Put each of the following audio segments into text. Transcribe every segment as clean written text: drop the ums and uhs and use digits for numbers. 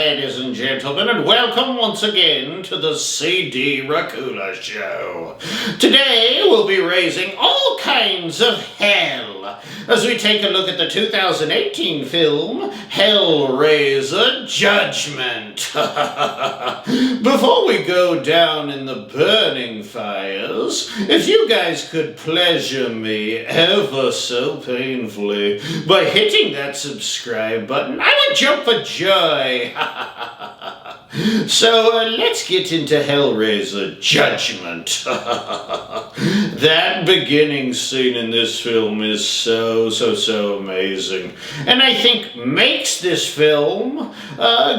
ladies and gentlemen, and welcome once again to the CD Racula Show. Today we'll be raising all kinds of hell as we take a look at the 2018 film Hellraiser Judgment. Before we go down in the burning fires, if you guys could pleasure me ever so painfully by hitting that subscribe button, I would jump for joy. So let's get into Hellraiser Judgment. That beginning scene in this film is so amazing, and I think makes this film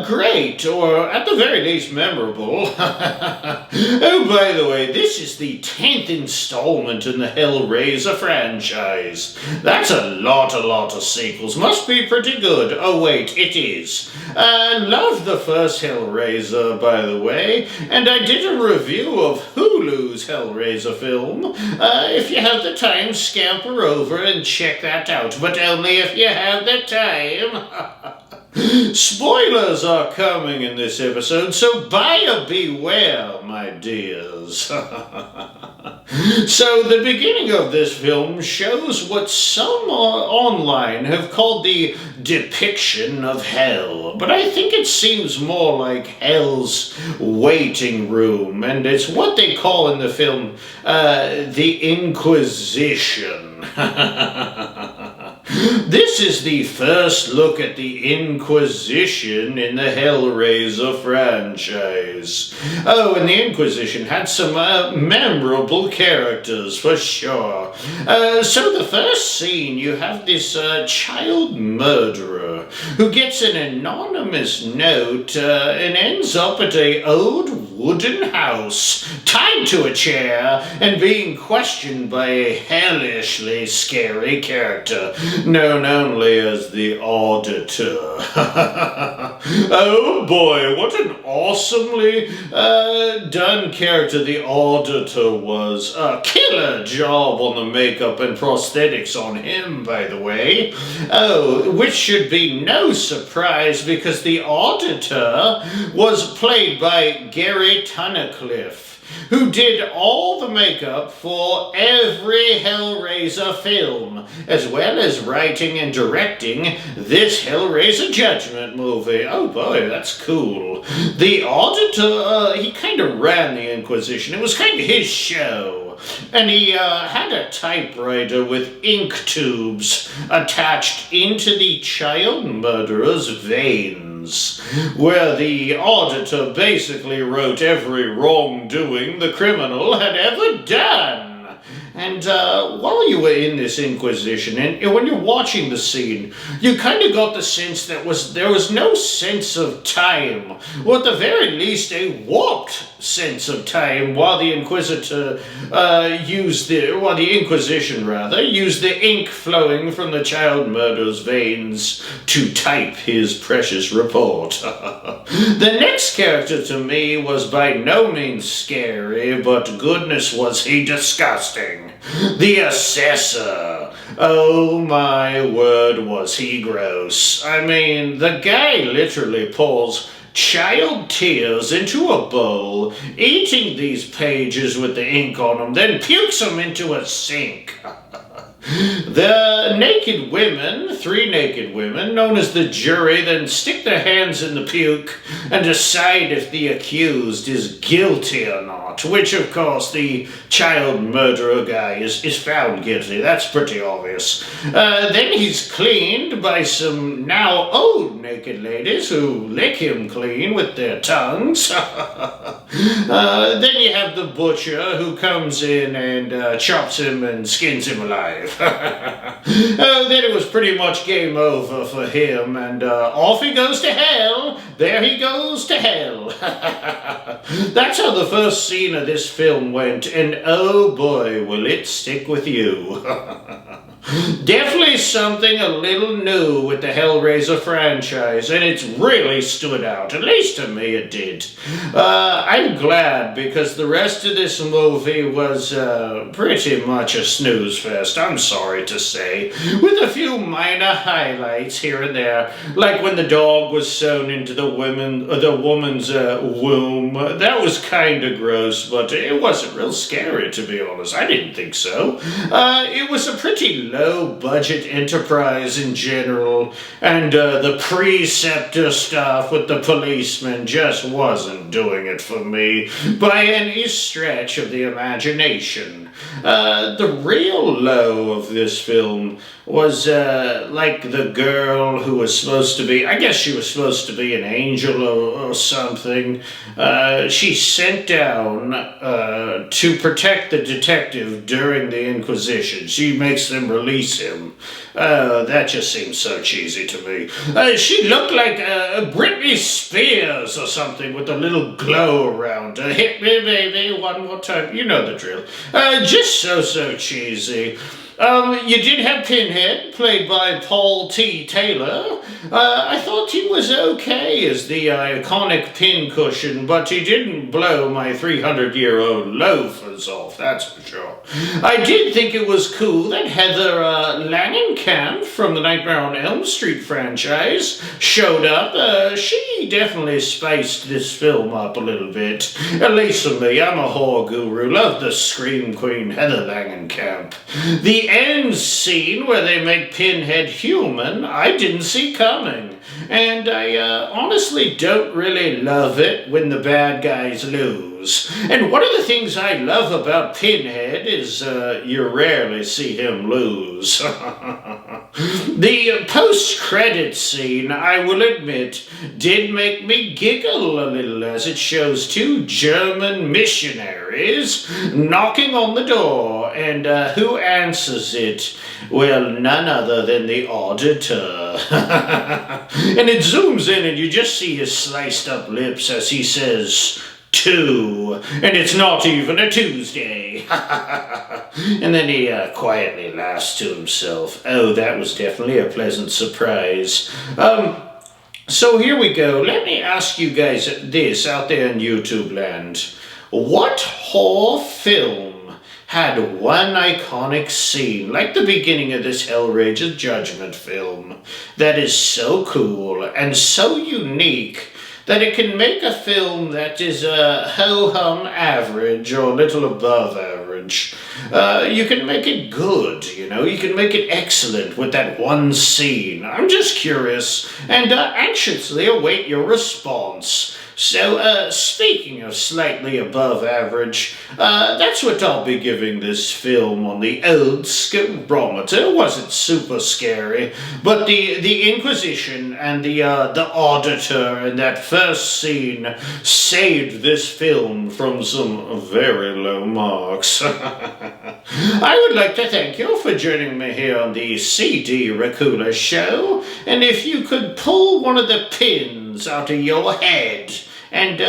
great, or at the very least memorable. Oh, by the way, this is the 10th installment in the Hellraiser franchise. That's a lot of sequels. Must be pretty good. Oh wait, it is. Love the first Hellraiser, by the way, and I did a review of Hulu's Hellraiser film. If you have the time, scamper over and check that out, but only if you have the time. Spoilers are coming in this episode, so buyer beware, my dears. So the beginning of this film shows what some online have called the depiction of hell, but I think it seems more like hell's waiting room, and it's what they call in the film the Inquisition. This is the first look at the Inquisition in the Hellraiser franchise. Oh, and the Inquisition had some memorable characters, for sure. So the first scene, you have this child murderer who gets an anonymous note and ends up at an old wooden house, tied to a chair, and being questioned by a hellishly scary character known only as the Auditor. Oh boy, what an awesomely done character the Auditor was. A killer job on the makeup and prosthetics on him, by the way. Oh, which should be no surprise because the Auditor was played by Gary Tunnicliffe, who did all the makeup for every Hellraiser film, as well as writing and directing this Hellraiser Judgment movie. Oh boy, that's cool. The Auditor, he kind of ran the Inquisition. It was kind of his show. And he had a typewriter with ink tubes attached into the child murderer's veins, where the Auditor basically wrote every wrongdoing the criminal had ever done. And while you were in this Inquisition, and when you're watching the scene, you kind of got the sense that there was no sense of time, or at the very least a warped sense of time, while the Inquisition used the ink flowing from the child murderer's veins to type his precious report. The next character to me was by no means scary, but goodness was he disgusting. The Assessor. Oh my word, was he gross. I mean, the guy literally pours child tears into a bowl, eating these pages with the ink on them, then pukes them into a sink. The naked women, 3 naked women, known as the jury, then stick their hands in the puke and decide if the accused is guilty or not, which of course the child murderer guy is found guilty. That's pretty obvious. Then he's cleaned by some now old naked ladies who lick him clean with their tongues. Then you have the butcher who comes in and chops him and skins him alive. Then it was pretty much game over for him, and off he goes to hell. There he goes to hell. That's how the first scene of this film went, and oh boy, will it stick with you. Definitely something a little new with the Hellraiser franchise, and it's really stood out. At least to me it did. I'm glad, because the rest of this movie was pretty much a snooze fest, I'm sorry to say, with a few minor highlights here and there, like when the dog was sewn into the woman's womb. That was kind of gross, but it wasn't real scary, to be honest. I didn't think so. It was a pretty low-budget enterprise in general, and the preceptor stuff with the policeman just wasn't doing it for me by any stretch of the imagination. The real low of this film was like the girl who was supposed to be, I guess she was supposed to be an angel or something. She sent down to protect the detective during the Inquisition. She makes them release him. That just seems so cheesy to me. She looked like Britney Spears or something with a little glow around her. Hit me, baby, one more time. You know the drill. Just so cheesy. You did have Pinhead, played by Paul T. Taylor. I thought he was okay as the iconic pincushion, but he didn't blow my 300-year-old loafers off, that's for sure. I did think it was cool that Heather Langenkamp from the Nightmare on Elm Street franchise showed up. She definitely spiced this film up a little bit. At least for me, I'm a horror guru. Love the Scream Queen Heather Langenkamp. The end scene where they make Pinhead human, I didn't see coming. And I honestly don't really love it when the bad guys lose. And one of the things I love about Pinhead is you rarely see him lose. The post-credit scene, I will admit, did make me giggle a little, as it shows two German missionaries knocking on the door, and who answers it? Well, none other than the auditor. And it zooms in and you just see his sliced up lips as he says, 2, and it's not even a Tuesday. And then he quietly laughs to himself. Oh, that was definitely a pleasant surprise. So here we go. Let me ask you guys this out there in YouTube land. What horror film had one iconic scene, like the beginning of this Hellraiser Judgement film, that is so cool and so unique that it can make a film that is ho-hum average or a little above average? You can make it good, you know, you can make it excellent with that one scene. I'm just curious and anxiously await your response. So, speaking of slightly above average, that's what I'll be giving this film on the old scarometer. It wasn't super scary, but the Inquisition and the Auditor and that first scene saved this film from some very low marks. I would like to thank you for joining me here on the CD Racula Show, and if you could pull one of the pins out of your head and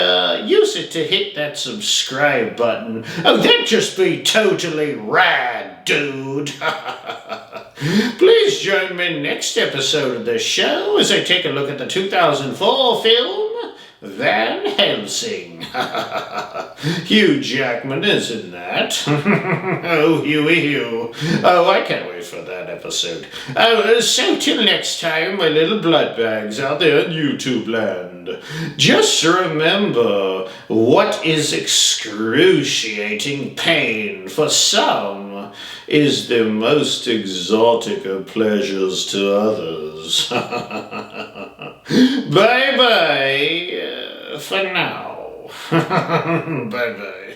use it to hit that subscribe button. Oh, that'd just be totally rad, dude. Please join me next episode of the show as I take a look at the 2004 film Van Helsing. Hugh Jackman is in that. Oh, Huey Hugh. Oh, I can't wait for that episode. Oh, so till next time, my little blood bags out there in YouTube land. Just remember, what is excruciating pain for some is the most exotic of pleasures to others. Bye-bye for now. Bye-bye.